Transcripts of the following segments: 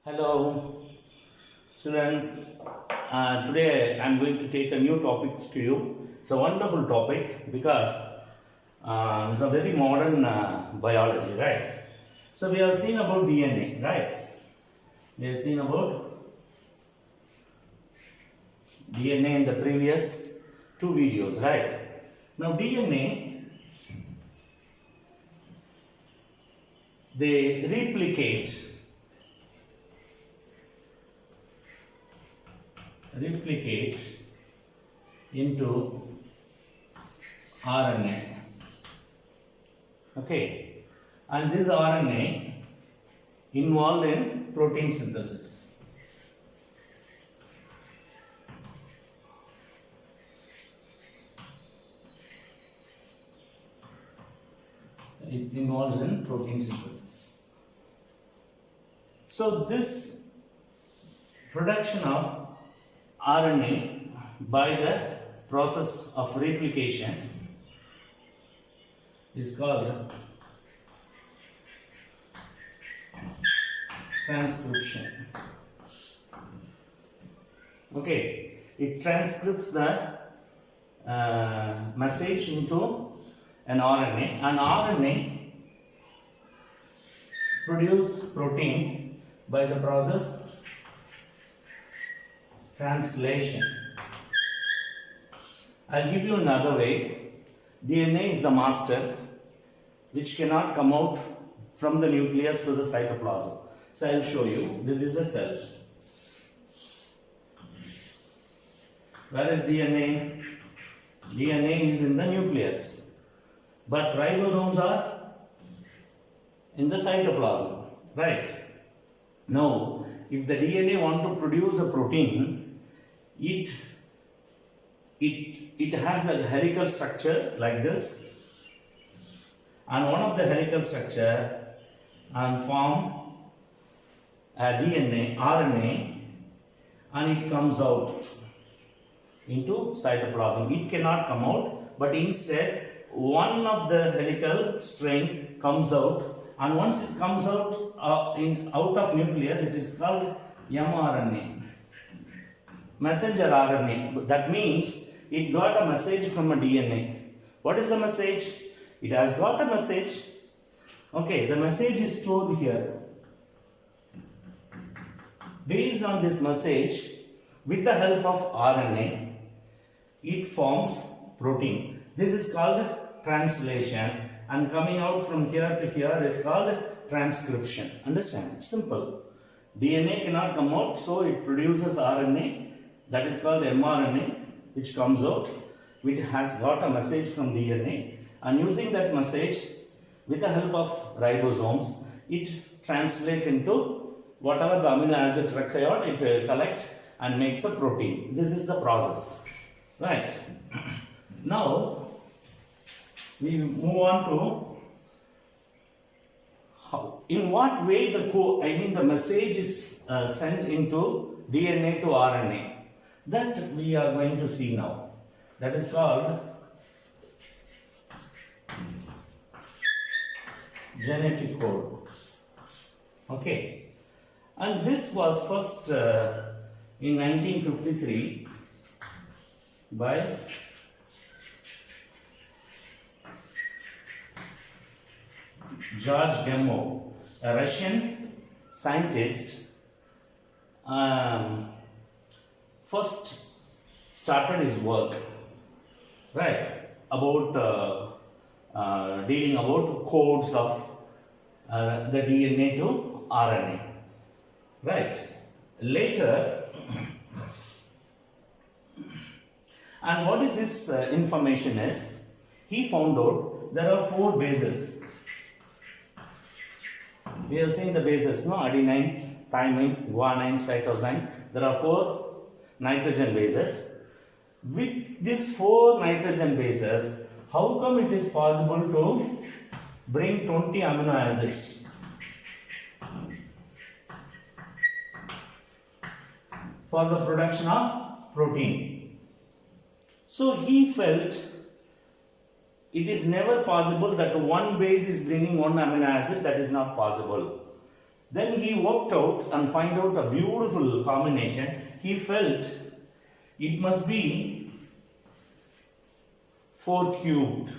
Hello, children. Today I am going to take a new topic to you. It's a wonderful topic because it's a very modern biology, right? So we have seen about DNA, right? We have seen about DNA in the previous two videos, right? Now DNA, they replicate into RNA. Okay, and this RNA involved in protein synthesis. It involves in protein synthesis. So this production of RNA by the process of replication is called transcription. Okay, it transcripts the message into an RNA. An RNA produce protein by the process translation. I'll give you another way. DNA is the master which cannot come out from the nucleus to the cytoplasm. So I'll show you. This is a cell. Where is DNA? DNA is in the nucleus. But ribosomes are in the cytoplasm. Right? Now, if the DNA want to produce a protein, it has a helical structure like this, and one of the helical structure and form a DNA, RNA, and it comes out into cytoplasm. It cannot come out, but instead one of the helical strain comes out, and once it comes out out of nucleus, it is called mRNA, messenger RNA. That means it got a message from a DNA. What is the message? It has got a message. Okay, the message is stored here. Based on this message, with the help of RNA, it forms protein. This is called translation, and coming out from here to here is called transcription. Understand? Simple. DNA cannot come out, so it produces RNA, that is called mRNA, which comes out, which has got a message from DNA, and using that message with the help of ribosomes, it translates into whatever the amino acid required, it collects and makes a protein. This is the process, right? Now we move on to how, in what way the message is sent into DNA to RNA. That we are going to see now. That is called genetic code. Okay, and this was first in 1953 by George Gamow, a Russian scientist. First started his work, right, about dealing about codes of the DNA to RNA, right. Later, and what is this information is, he found out there are 4 bases. We have seen the bases, no? Adenine, thymine, guanine, cytosine. There are 4 nitrogen bases. With these 4 nitrogen bases, how come it is possible to bring 20 amino acids for the production of protein? So he felt it is never possible that one base is bringing one amino acid. That is not possible. Then he worked out and find out a beautiful combination. He felt it must be 4 cubed.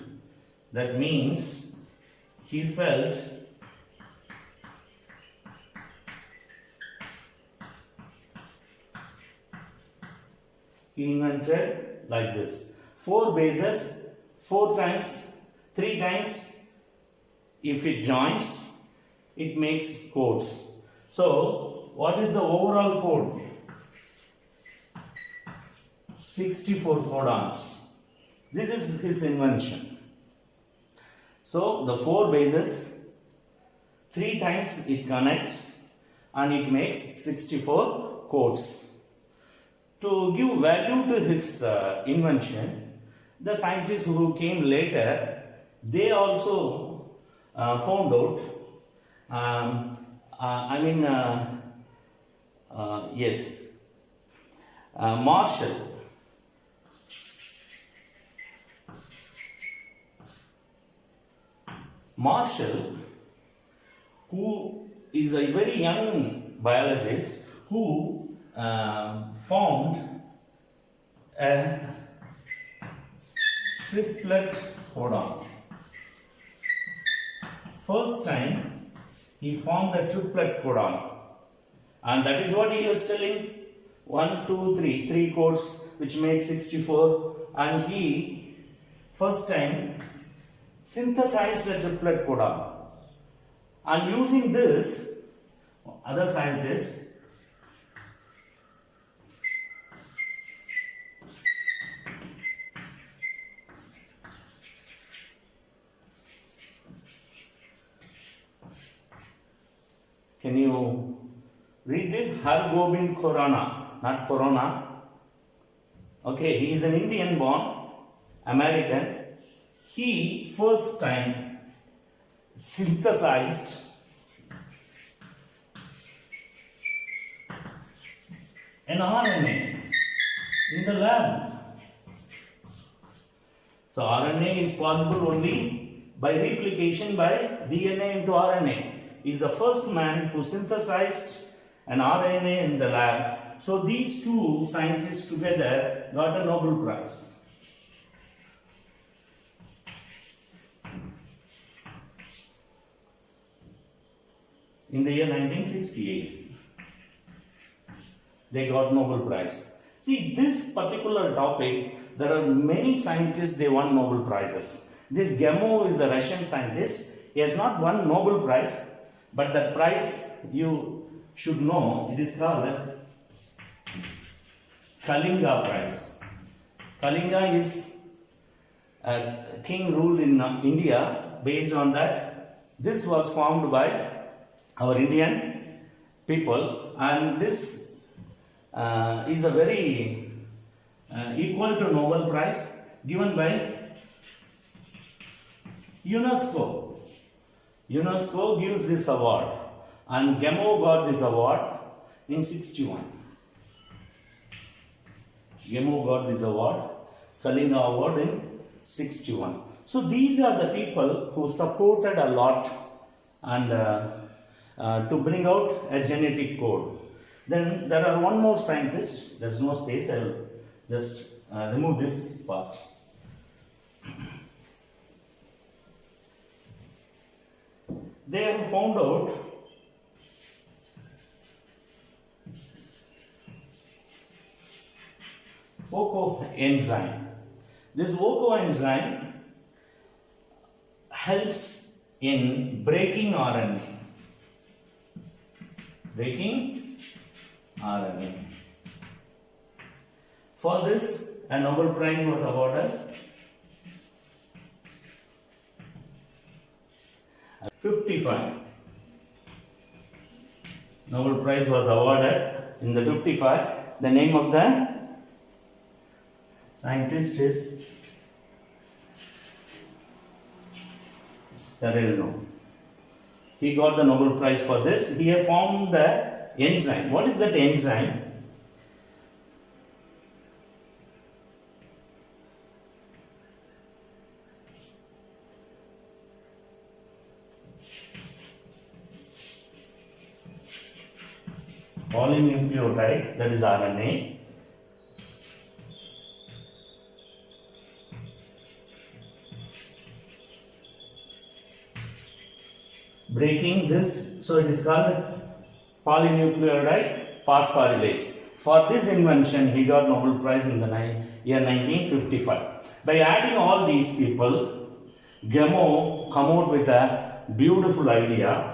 That means he felt he invented like this. 4 bases, 4 times, 3 times, if it joins, it makes chords. So, what is the overall chord? 64 codons. This is his invention. So, the 4 bases, 3 times it connects and it makes 64 chords. To give value to his invention, the scientists who came later, they also found out, Marshall. Marshall, who is a very young biologist, who formed a triplet codon. First time he formed a triplet codon, and that is what he was telling. 1, 2, 3, 3 chords which make 64, and he first time synthesized a triplet codon, and using this other scientists can you read this? Har Gobind Khorana, not Corona. Okay, he is an Indian born American. He first time synthesized an RNA in the lab. So RNA is possible only by replication by DNA into RNA. He is the first man who synthesized an RNA in the lab. So these two scientists together got a Nobel Prize. In the year 1968, they got Nobel Prize. See, this particular topic, there are many scientists, they won Nobel Prizes. This Gamow is a Russian scientist. He has not won Nobel Prize, but that prize you should know, it is called Kalinga Prize. Kalinga is a king ruled in India. Based on that, this was formed by our Indian people, and this is a very equal to Nobel Prize given by UNESCO. UNESCO gives this award, and Gamow got this award in 61. Gamow got this award, Kalinga Award, in 61. So these are the people who supported a lot and to bring out a genetic code. Then there are one more scientist. There is no space. I will just remove this part. They have found out OCO enzyme. This OCO enzyme helps in breaking RNA. Breaking RNA. For this, a Nobel Prize was awarded. 55. Nobel Prize was awarded in the 55. The name of the scientist is Serrano. He got the Nobel Prize for this. He had formed the enzyme. What is that enzyme? polynucleotide, that is RNA. Breaking this, so it is called polynucleotide phosphorylase. For this invention, he got Nobel Prize in the year 1955. By adding all these people, Gamow come out with a beautiful idea.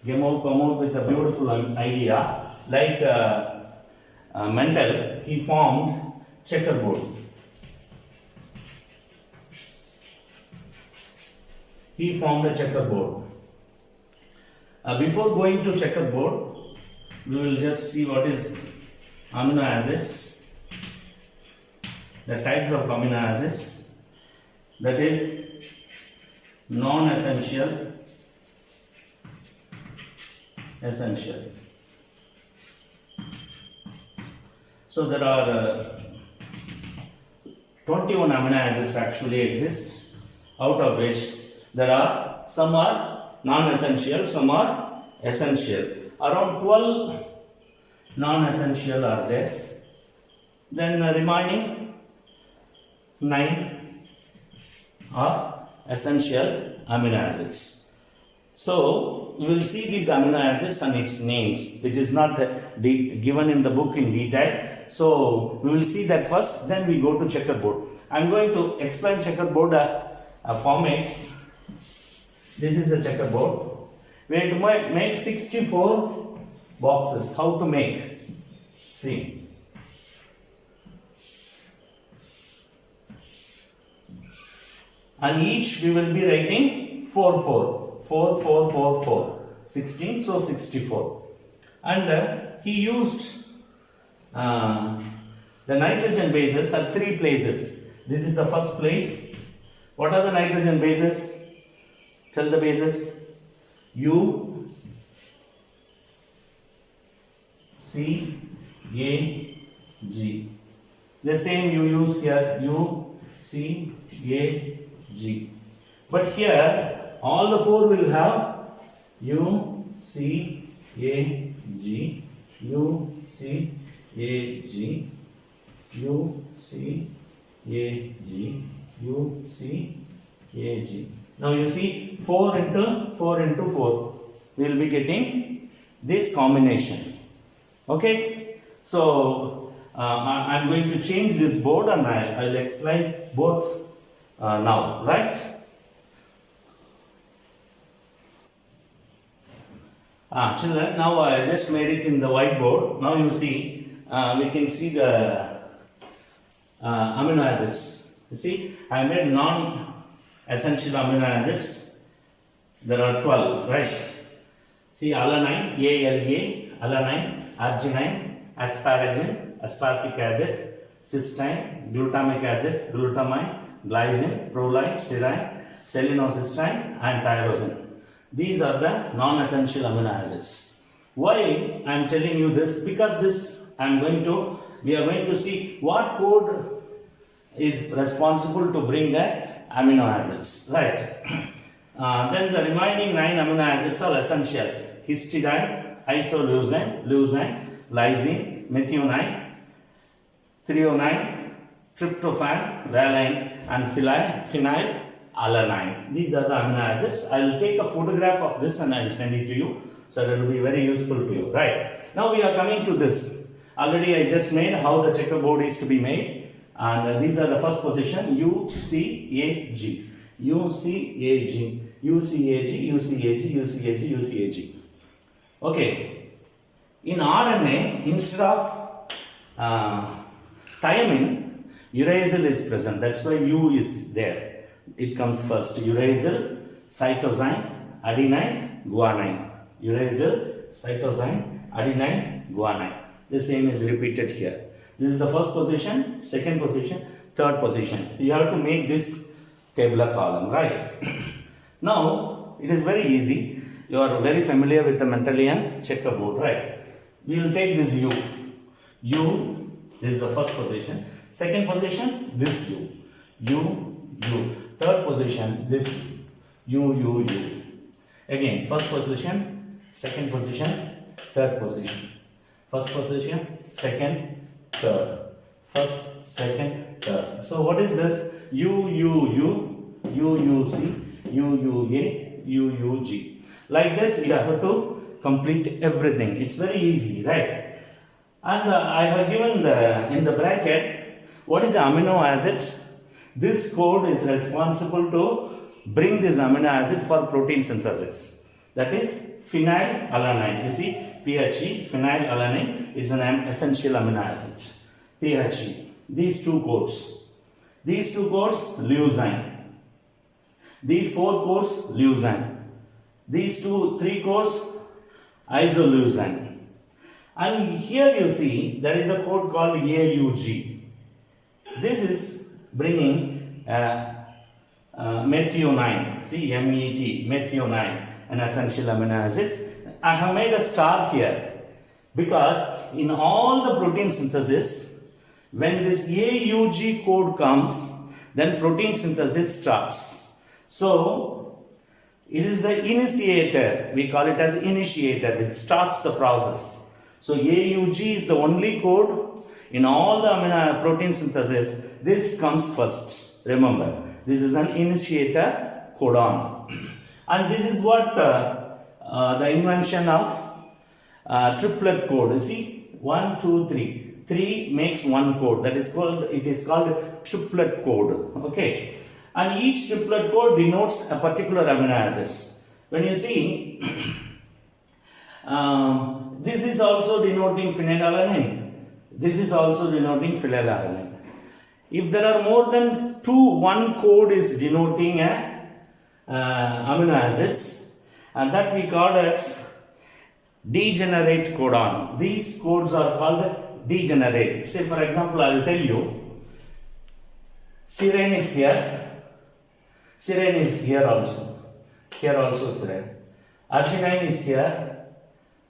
Gamow come out with a beautiful idea. Like Mendel, he formed checkerboard. He formed a checkerboard. Before going to checkerboard, we will just see what is amino acids, the types of amino acids, that is non-essential, essential. So there are 21 amino acids actually exist, out of which there are some are non-essential, some are essential. Around 12 non-essential are there. Then remaining 9 are essential amino acids. So you will see these amino acids and its names, which is not given in the book in detail. So we will see that first, then we go to checkerboard. I am going to explain checkerboard format. This is a checkerboard. We have to make 64 boxes. How to make? See. And each we will be writing 4, 4. 4, 4, 4, 4. 16, so 64. And he used the nitrogen bases at 3 places. This is the first place. What are the nitrogen bases? Tell the bases. U, C, A, G. The same you use here. U, C, A, G. But here all the 4 will have U, C, A, G, U, C, A, G, U, C, A, G, U, C, A, G. Now you see 4 into 4 into 4. We will be getting this combination. Okay. So I am going to change this board and I will explain both now. Right. Children, now I just made it in the whiteboard. Now you see, we can see the amino acids. You see, I made non-essential amino acids. There are 12, right? See, alanine, ALA, alanine, arginine, asparagine, aspartic acid, cysteine, glutamic acid, glutamine, glycine, proline, serine, selenoscysteine, and tyrosine. These are the non-essential amino acids. Why I am telling you this? Because this we are going to see what code is responsible to bring the amino acids, right? Then the remaining 9 amino acids are essential: histidine, isoleucine, leucine, lysine, methionine, threonine, tryptophan, valine, and phenylalanine. These are the amino acids. I will take a photograph of this and I will send it to you, so that it will be very useful to you, right? Now we are coming to this. Already I just made how the checkerboard is to be made, and these are the first position: U, C, A, G, U, C, A, G, U, C, A, G, U, C, A, G, U, C, A, G, U, C, A, G. Okay. In RNA, instead of thymine, uracil is present. That's why U is there. It comes first. Uracil, cytosine, adenine, guanine. Uracil, cytosine, adenine, guanine. The same is repeated here. This is the first position, second position, third position. You have to make this tabular column, right? Now, it is very easy. You are very familiar with the Mendelian checkerboard, right? We will take this U. U, this is the first position. Second position, this U. U, U. Third position, this U, U, U. Again, first position, second position, third position. First position, second, third. First, second, third. So what is this? U, U, U, U, U, C, U, U, A, U, U, G. Like that you have to complete everything. It's very easy, right? And I have given in the bracket, what is the amino acid? This code is responsible to bring this amino acid for protein synthesis. That is phenylalanine. You see, PHE, phenylalanine, it's an essential amino acid. PHE. These two codes. These two codes, leucine. These four codes, leucine. These three codes, isoleucine. And here you see there is a code called AUG. This is bringing methionine. See, MET, methionine, an essential amino acid. I have made a star here because in all the protein synthesis, when this AUG code comes, then protein synthesis starts. So it is the initiator. We call it as initiator. It starts the process. So AUG is the only code in all the amino protein synthesis. This comes first. Remember, this is an initiator codon, and this is what the invention of triplet code. You see, 1, 2, 3. 3 makes one code. That is called. It is called triplet code. Okay, and each triplet code denotes a particular amino acid. When you see. This is also denoting phenylalanine. This is also denoting phenylalanine. If there are more than one code is denoting amino acids, and that we call as degenerate codon. These codes are called degenerate. Say for example, I will tell you, serine is here. Serine is here also. Here also serine. Arginine is here.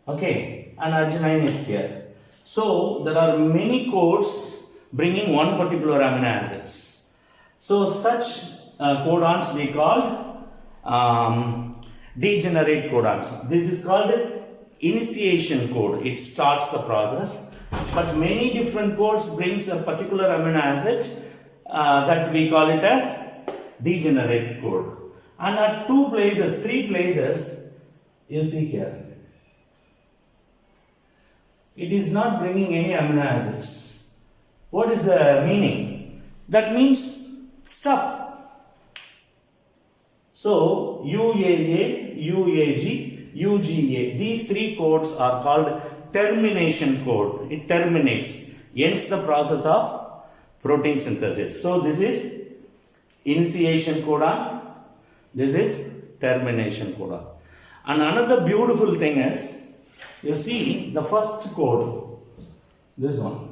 Okay, and arginine is here. So there are many codes bringing one particular amino acids. So such codons we call degenerate codons. This is called initiation code. It starts the process. But many different codes brings a particular amino acid that we call it as degenerate code. And at three places, you see here. It is not bringing any amino acids. What is the meaning? That means stop. So UAA, UAG, UGA. These three codes are called termination code. It terminates, ends the process of protein synthesis. So this is initiation codon. This is termination codon. And another beautiful thing is, you see the first code, this one,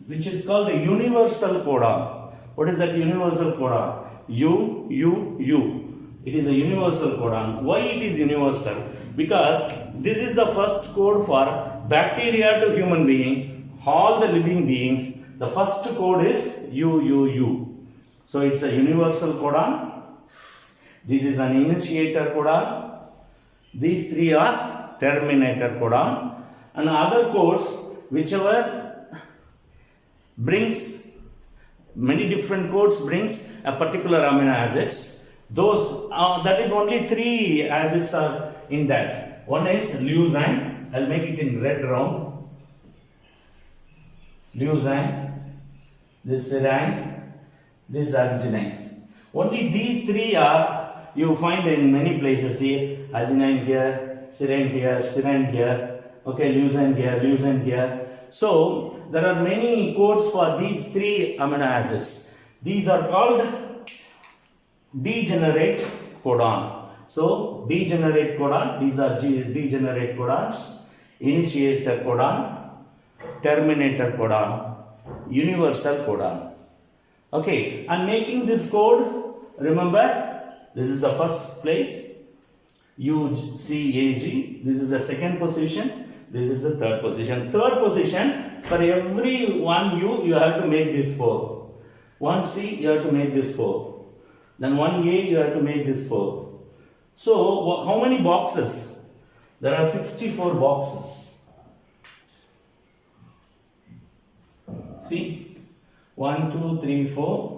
which is called a universal codon. What is that universal codon? U, U, U. It is a universal codon. Why it is universal? Because this is the first code for bacteria to human being, all the living beings. The first code is U, U, U. So it's a universal codon. This is an initiator codon. These three are terminator codon, and other codes whichever brings many different codes brings a particular amino acids. Those that is only 3 acids are in that. One is leucine. I'll make it in red round. Leucine, this serine, this arginine. Only these 3 are you find in many places. See, arginine here, serine here, okay, leucine here. So there are many codes for these 3 amino acids. These are called degenerate codon. So degenerate codon, these are degenerate codons, initiator codon, terminator codon, universal codon. Okay, and making this code, remember, this is the first place, UCAG. This is the second position. This is the third position. Third position, for every one U, you have to make this 4. One C, you have to make this 4. Then 1A you have to make this 4. So how many boxes? There are 64 boxes. See, 1, 2, 3, 4.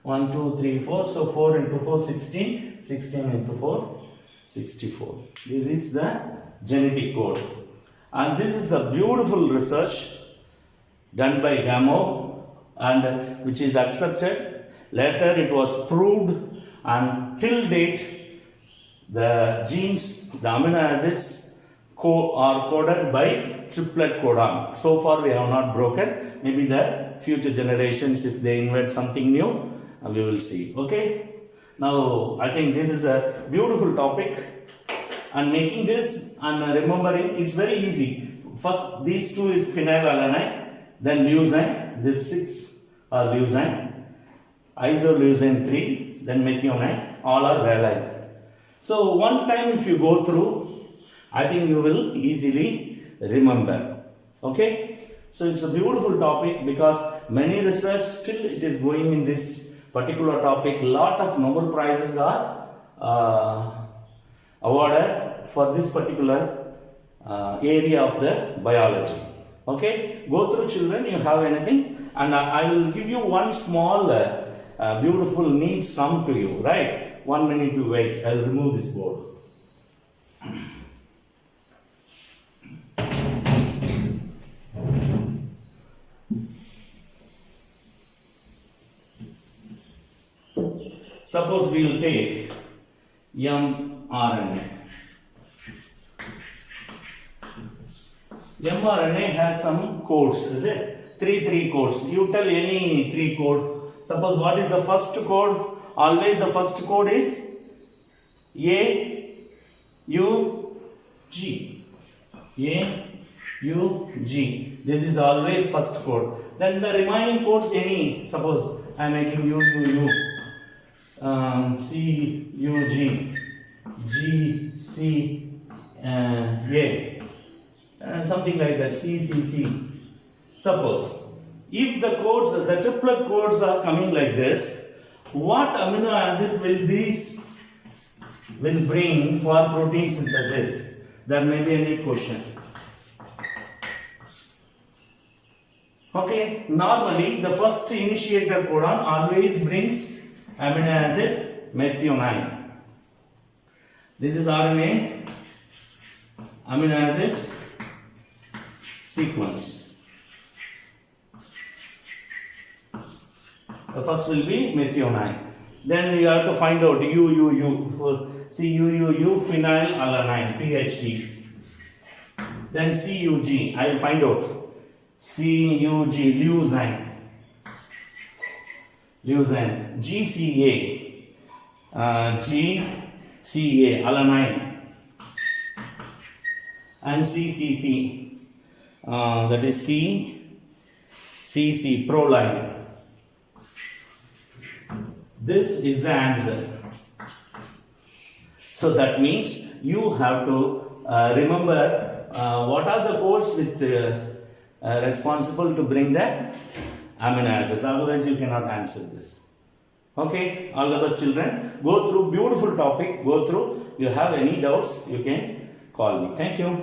1, 2, 3, 4. So 4 into 4, 16. 16 into 4, 64. This is the genetic code. And this is a beautiful research done by Gamow, and which is accepted. Later it was proved, and till date the genes, the amino acids are coded by triplet codon. So far we have not broken. Maybe the future generations, if they invent something new, we will see. Okay. Now I think this is a beautiful topic, and making this and remembering, it's very easy. First these two is phenylalanine, then leucine, this 6 are leucine, isoleucine 3, then methionine, all are valine. So one time if you go through, I think you will easily remember. Okay. So it's a beautiful topic because many research still it is going in this particular topic. Lot of Nobel Prizes are awarded for this particular area of the biology. Okay, go through children, you have anything, and I will give you one small beautiful neat sum to you, right? 1 minute you wait, I will remove this board. Suppose we will take mRNA. mRNA has some codes, is it? 3 codes. You tell any 3 code. Suppose what is the first code? Always the first code is A, U, G. A, U, G. This is always first code. Then the remaining codes any. Suppose I am making U, U, U. C, U, G, G, C, A, something like that, C, C, C. Suppose, if the codes, the triplet codes are coming like this, what amino acid will bring for protein synthesis? There may be any question. Okay, normally the first initiator codon always brings amino acid methionine. This is RNA amino acids sequence. The first will be methionine. Then we have to find out UUU. See UUU phenylalanine PHD. Then CUG. I will find out CUG leucine. Leucine, GCA, GCA, alanine, and CCC, that is CCC, proline. This is the answer. So that means you have to remember what are the codes which are responsible to bring the amino acids, otherwise you cannot answer this. Okay, all the best children. Go through, beautiful topic, go through. You have any doubts, you can call me. Thank you.